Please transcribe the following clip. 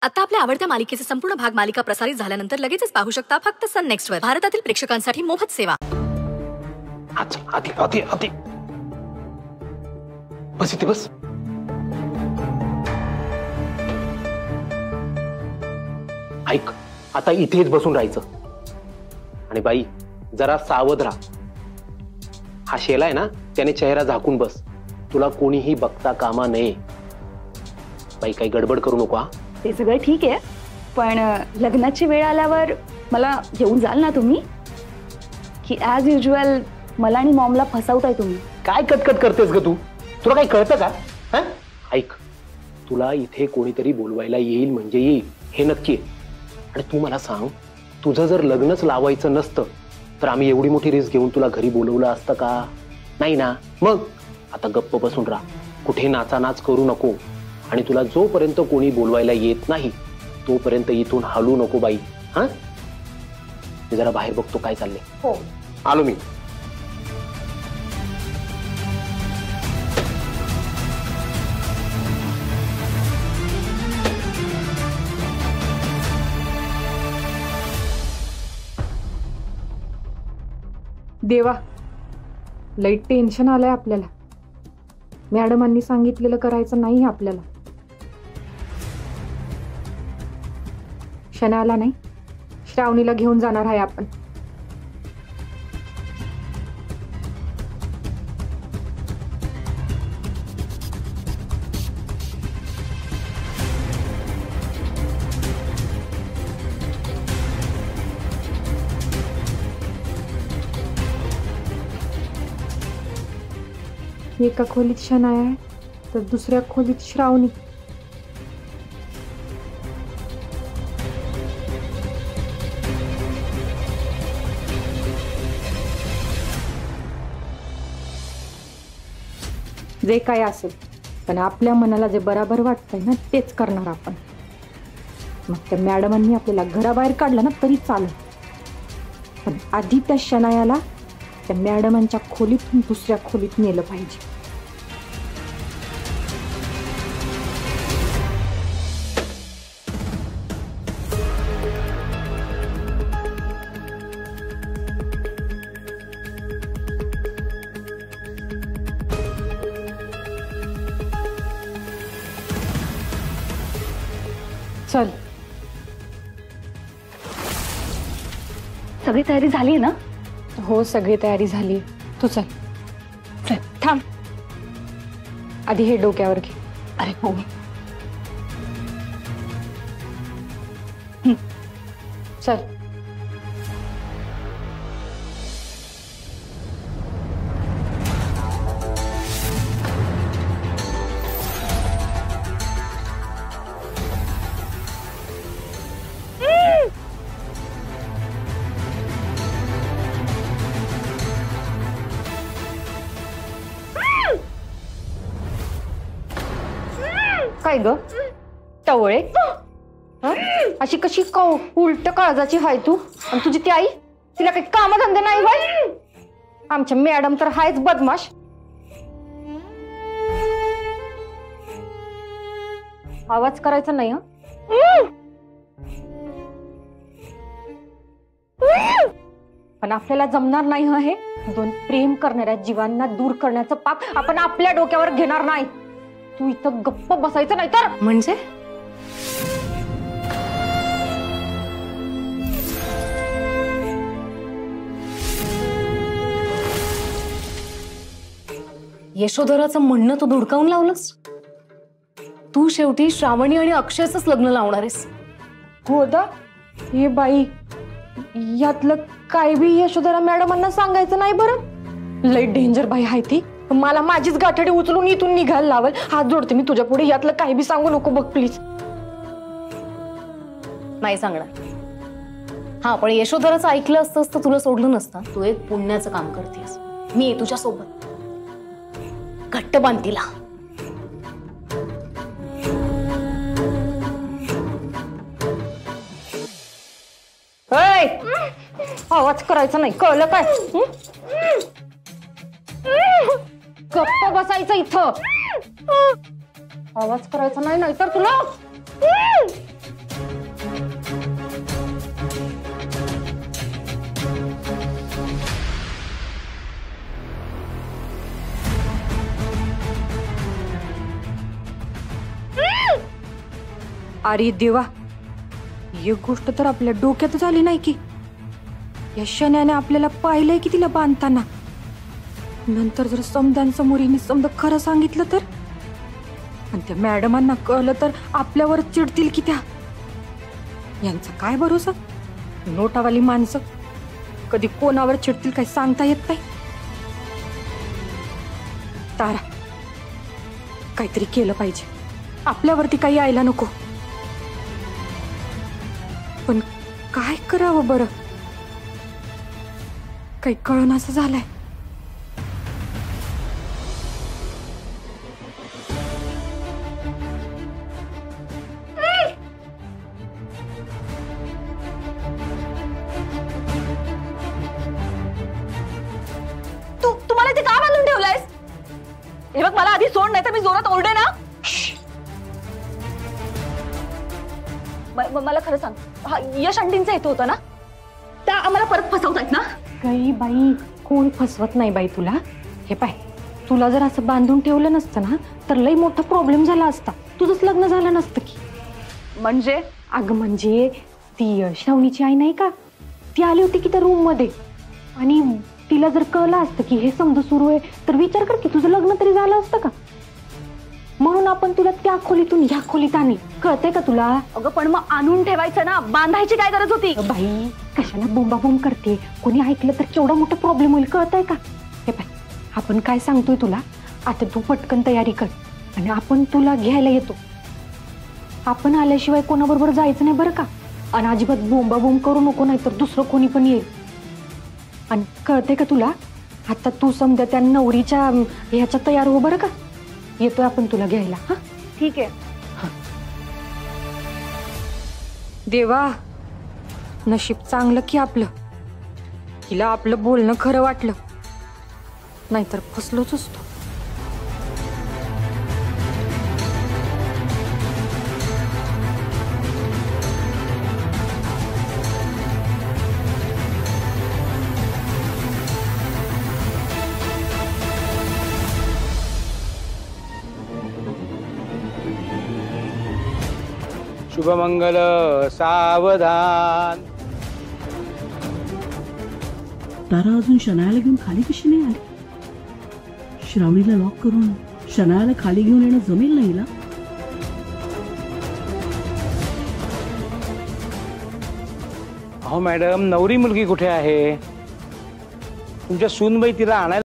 आता आपल्या आवडत्या मालिकेचे संपूर्ण भाग मालिका प्रसारित झाल्यानंतर लगेचच पाहू शकता फक्त सन नेक्स्ट वर. भारतातील प्रेक्षकांसाठी मोफत सेवा. आधी बस इथे बस. ऐक, आता इथेच बसून राहायचं. आणि बाई जरा सावध राहा. हा शेला आहे ना, त्याने चेहरा झाकून बस. तुला कोणीही बघता कामा नये. बाई काही गडबड करू नको. हा ते सगळं ठीक आहे, पण लग्नाची वेळ आल्यावर मला घेऊन जाल ना तुम्ही? की ॲज युज्युअल मला आणि मॉमला फसवताय तुम्ही? काय कटकट करतेस ग तू? तुला काही कळतं का? ऐक, तुला इथे कोणीतरी बोलवायला येईल म्हणजे येईल हे नक्की आहे. आणि तू मला सांग, तुझं जर लग्नच लावायचं नसतं तर आम्ही एवढी मोठी रिस्क घेऊन तुला घरी बोलवलं असतं का? नाही ना. मग आता गप्प बसून राहा, कुठे नाचानाच करू नको. आणि तुला जोपर्यंत कोणी बोलवायला येत नाही तोपर्यंत इथून हलू नको बाई. हा, मी जरा बाहेर बघतो काय चाललंय. हो, आलो मी. देवा, लई टेन्शन आलंय आपल्याला. मॅडमांनी सांगितलेलं करायचं नाही आपल्याला. शनाला नाही, श्रावणीला घेऊन जाणार आहे आपण. एका खोलीत शनाया आहे तर दुसऱ्या खोलीत श्रावणी. जे काय असेल, पण आपल्या मनाला जे बरोबर वाटतंय ना तेच करणार आपण. मग त्या मॅडमांनी आपल्याला घराबाहेर काढलं ना तरी चालेल, पण आधी त्या शनायाला त्या मॅडमांच्या खोलीतून दुसऱ्या खोलीत नेलं पाहिजे. चल, सगळी तयारी झाली ना? हो, सगळी तयारी झाली. तू चल. चल, थांब. आधी हे डोक्यावर घे. अरे हो. चल. काय ग टवळे, अशी कशी उलट काळजाची हाय तू? आणि तुझी ती आई, तिला काही कामधंदे नाही बाई? आमच्या मॅडम तर हायच बदमाश. आवाज करायचा नाही. पण आपल्याला जमणार नाही. हे दोन प्रेम करणाऱ्या जीवांना दूर करण्याचं पाप आपण आपल्या डोक्यावर घेणार नाही. तू इथं गप्प बसायचं नाही तर. म्हणजे यशोधराचं म्हणणं तू धुडकावून लावलंस. तू शेवटी श्रावणी आणि अक्षयचंच लग्न लावणार आहेस. हो दा, हे बाई, यातलं काय बी यशोधरा मॅडमांना सांगायचं नाही बरं. लई डेंजर बाई आहे ती. मला माझीच गाठडी उचलून इथून निघायला लावल. हात जोडते मी तुझ्या पुढे. यातलं काही बी सांगू नको बघ प्लीज. नाही सांगणार. हा, पण यशोधराचं ऐकलं असतंस तर तुला सोडलं नसतं. तू एक पुण्याचं काम करतेस. मी आहे तुझ्या सोबत. घट्ट बांध तिला. आवाज करायचा नाही, कळलं काय? गप्प बसायचं इथं. आवाज करायचा नाही, नाहीतर तुला अरे देवा, एक गोष्ट तर आपल्या डोक्यातच आली नाही की या शण्याने आपल्याला पाहिलंय की तिला बांधताना. नंतर जर समद्यांसमोर हिने समजा खरं सांगितलं तर, आणि त्या मॅडमांना कळलं तर आपल्यावर चिडतील की त्या. यांचा काय भरोसा. नोटावाली माणसं कधी कोणावर चिडतील काही सांगता येत नाही. तारा, काहीतरी केलं पाहिजे. आपल्यावरती काही यायला नको. पण काय करावं बरं, काही कळण असं झालंय. तुम्हाला ते का बांधून ठेवलंयस? हे बघ, मला आधी सोड, नाही तर मी जोरात ओरडे ना. मला खरं सांग, हा यश अंडींचा येतो होता ना? त्या आम्हाला परत फसवतायत ना? काही बाई, कोण फसवत नाही बाई तुला. हे पाय, तुला जर असं बांधून ठेवलं नसतं ना तर लई मोठा प्रॉब्लेम झाला असता. तुझंच लग्न झालं नसतं की. म्हणजे? अगं म्हणजे ती श्रावणीची आई नाही का, ती आली होती की त्या रूम मध्ये, आणि तिला जर कळलं असतं की हे समज सुरू आहे तर विचार कर की तुझं लग्न तरी झालं असतं का. म्हणून आपण तुला त्या खोलीतून ह्या खोलीत आणली. कळतंय का तुला? अगं पण मग आणून ठेवायचं ना, बांधायची काय गरज होती? बाई, कशाला बोंबाबोंब करते. कोणी ऐकलं तर केवढा मोठा प्रॉब्लेम होईल. कळतंय का? हे पाय, आपण काय सांगतोय तुला, आता तू पटकन तयारी कर आणि आपण तुला घ्यायला येतो. आपण आल्याशिवाय कोणाबरोबर जायचं नाही बरं का. आणि अजिबात बोंबाबोंब करू नको, नाही तर दुसरं कोणी पण येईल. आणि कळतंय का तुला, आता तू समजा त्या नवरीच्या ह्याच्या तयार हो बरं का. येतोय आपण तुला घ्यायला. हा, ठीक आहे. देवा, नशीब चांगलं की आपलं, हिला आपलं बोलणं खरं वाटलं, नाहीतर फसलोच असतो. शुभमंगल सावधान. तारा अजून शनायाला घेऊन खाली कशी नाही आली? श्रावणीला लॉक करून शनायाला खाली घेऊन येणं जमेल नाही ना? अहो मॅडम, नवरी मुलगी कुठे आहे? तुमच्या सूनबाई तिला आणायला